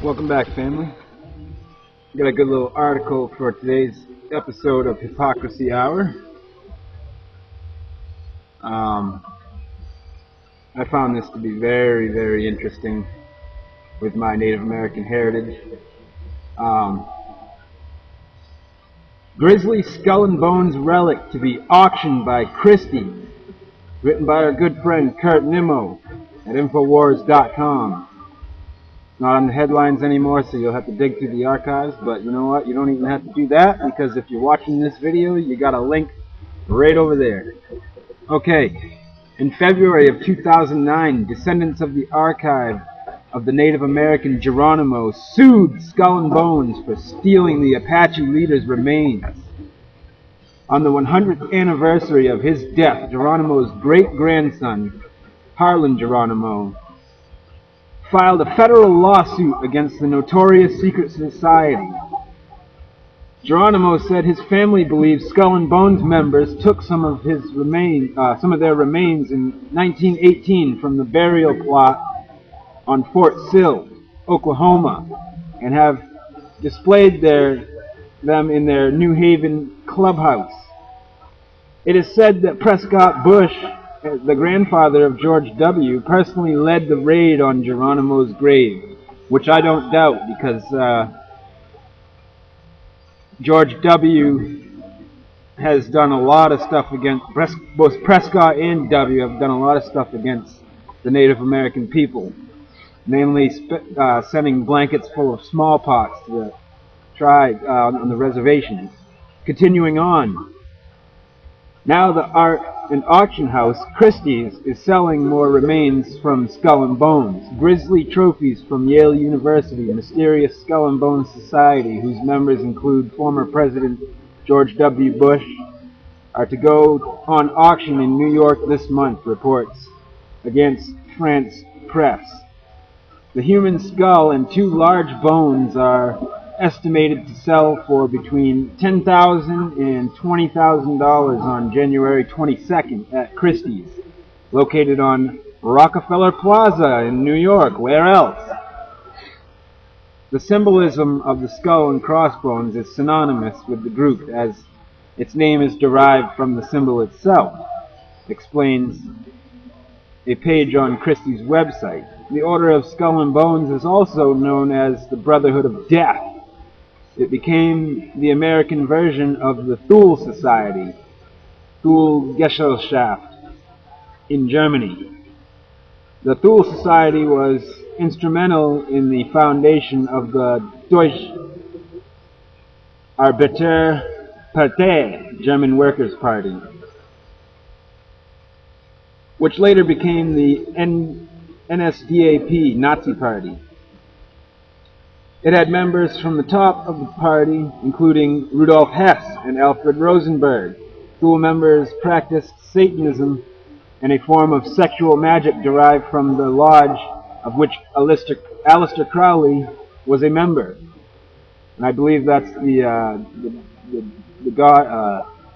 Welcome back, family. Got a good little article for today's episode of Hypocrisy Hour. I found this to be very, very interesting with my Native American heritage. Grizzly Skull and Bones relic to be auctioned by Christie, written by our good friend Kurt Nimmo at Infowars.com. It's not on the headlines anymore, so you'll have to dig through the archives, but you know what? You don't even have to do that, because if you're watching this video, you got a link right over there. Okay, in February of 2009, descendants of the archive of the Native American Geronimo sued Skull and Bones for stealing the Apache leader's remains. On the 100th anniversary of his death, Geronimo's great-grandson, Harlan Geronimo, filed a federal lawsuit against the notorious secret society. Geronimo said his family believes Skull and Bones members took some of their remains in 1918 from the burial plot on Fort Sill, Oklahoma, and have displayed them in their New Haven clubhouse. It is said that Prescott Bush, the grandfather of George W., personally led the raid on Geronimo's grave, which I don't doubt, because George W. has done a lot of stuff against, both Prescott and W. have done a lot of stuff against the Native American people, namely sending blankets full of smallpox to the tribe on the reservations. Continuing on, now the art and auction house Christie's is selling more remains from Skull and Bones. Grizzly trophies from Yale University, mysterious Skull and Bones Society, whose members include former President George W. Bush, are to go on auction in New York this month, reports Against France Press. The human skull and two large bones are estimated to sell for between $10,000 and $20,000 on January 22nd at Christie's, located on Rockefeller Plaza in New York. Where else? The symbolism of the skull and crossbones is synonymous with the group, as its name is derived from the symbol itself, explains a page on Christie's website. The Order of Skull and Bones is also known as the Brotherhood of Death. It became the American version of the Thule Society, Thule Gesellschaft, in Germany. The Thule Society was instrumental in the foundation of the Deutsche Arbeiterpartei, German Workers' Party, which later became the NSDAP, Nazi Party. It had members from the top of the party, including Rudolf Hess and Alfred Rosenberg. Thule members practiced Satanism and a form of sexual magic derived from the lodge of which Aleister Crowley was a member. And I believe that's the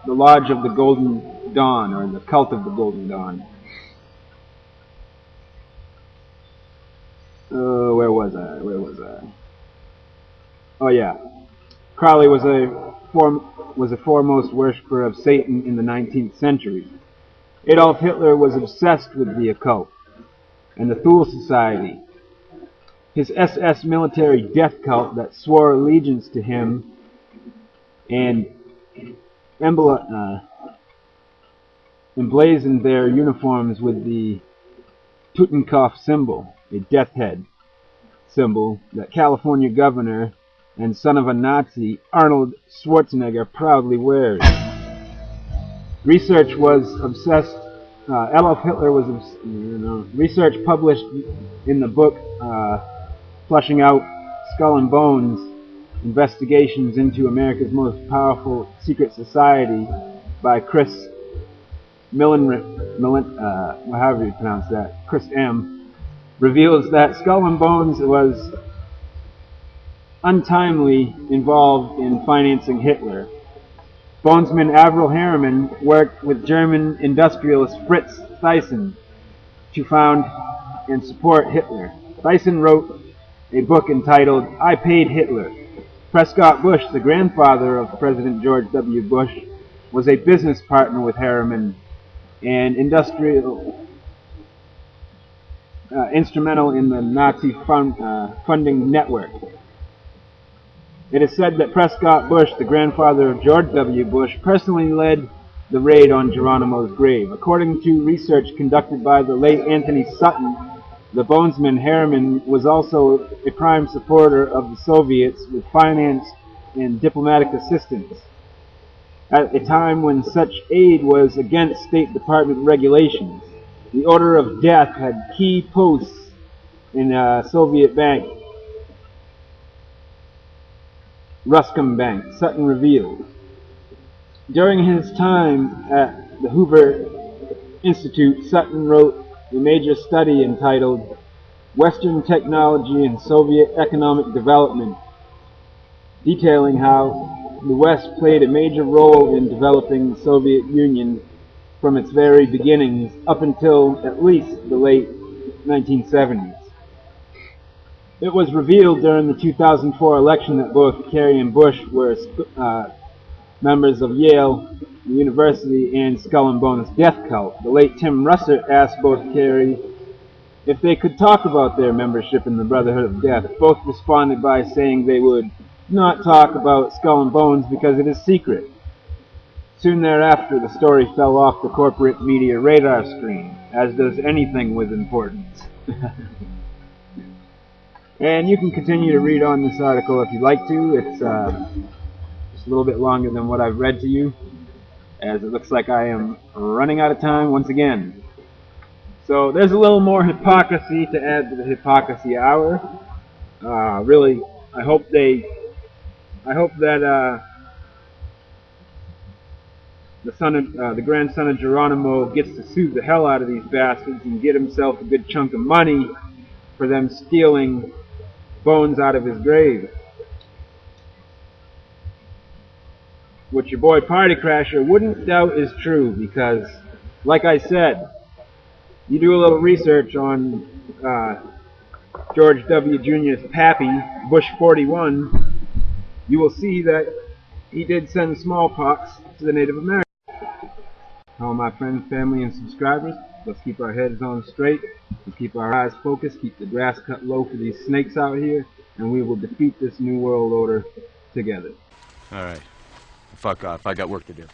Lodge of the Golden Dawn, or the Cult of the Golden Dawn. Where was I? Oh yeah, Crowley was a foremost worshipper of Satan in the 19th century. Adolf Hitler was obsessed with the occult and the Thule Society, his SS military death cult that swore allegiance to him and emblazoned their uniforms with the Totenkopf symbol, a death head symbol that California governor and son of a Nazi, Arnold Schwarzenegger, proudly wears. Research was obsessed. Adolf Hitler was, research published in the book Flushing Out Skull and Bones, Investigations into America's Most Powerful Secret Society by Chris however you pronounce that, Chris M., reveals that Skull and Bones was untimely involved in financing Hitler. Bonesman Avril Harriman worked with German industrialist Fritz Thyssen to found and support Hitler. Thyssen wrote a book entitled I Paid Hitler. Prescott Bush, the grandfather of President George W. Bush, was a business partner with Harriman and instrumental in the Nazi funding network. It is said that Prescott Bush, the grandfather of George W. Bush, personally led the raid on Geronimo's grave. According to research conducted by the late Anthony Sutton, the bonesman Harriman was also a prime supporter of the Soviets with finance and diplomatic assistance. At a time when such aid was against State Department regulations, the order of death had key posts in a Soviet bank, Ruscom Bank, Sutton revealed. During his time at the Hoover Institute, Sutton wrote a major study entitled Western Technology and Soviet Economic Development, detailing how the West played a major role in developing the Soviet Union from its very beginnings up until at least the late 1970s. It was revealed during the 2004 election that both Kerry and Bush were members of Yale University and Skull and Bones death cult. The late Tim Russert asked both Kerry if they could talk about their membership in the Brotherhood of Death. Both responded by saying they would not talk about Skull and Bones because it is secret. Soon thereafter, the story fell off the corporate media radar screen, as does anything with importance. And you can continue to read on this article if you'd like to. It's just a little bit longer than what I've read to you, as it looks like I am running out of time once again. So there's a little more hypocrisy to add to the Hypocrisy Hour. Really, I hope that the grandson of Geronimo gets to sue the hell out of these bastards and get himself a good chunk of money for them stealing bones out of his grave. Which your boy Partycrasher wouldn't doubt is true, because, like I said, you do a little research on George W. Jr.'s pappy, Bush 41, you will see that he did send smallpox to the Native Americans. All my friends, family, and subscribers, let's keep our heads on straight, let's keep our eyes focused, keep the grass cut low for these snakes out here, and we will defeat this new world order together. Alright. Fuck off. I got work to do.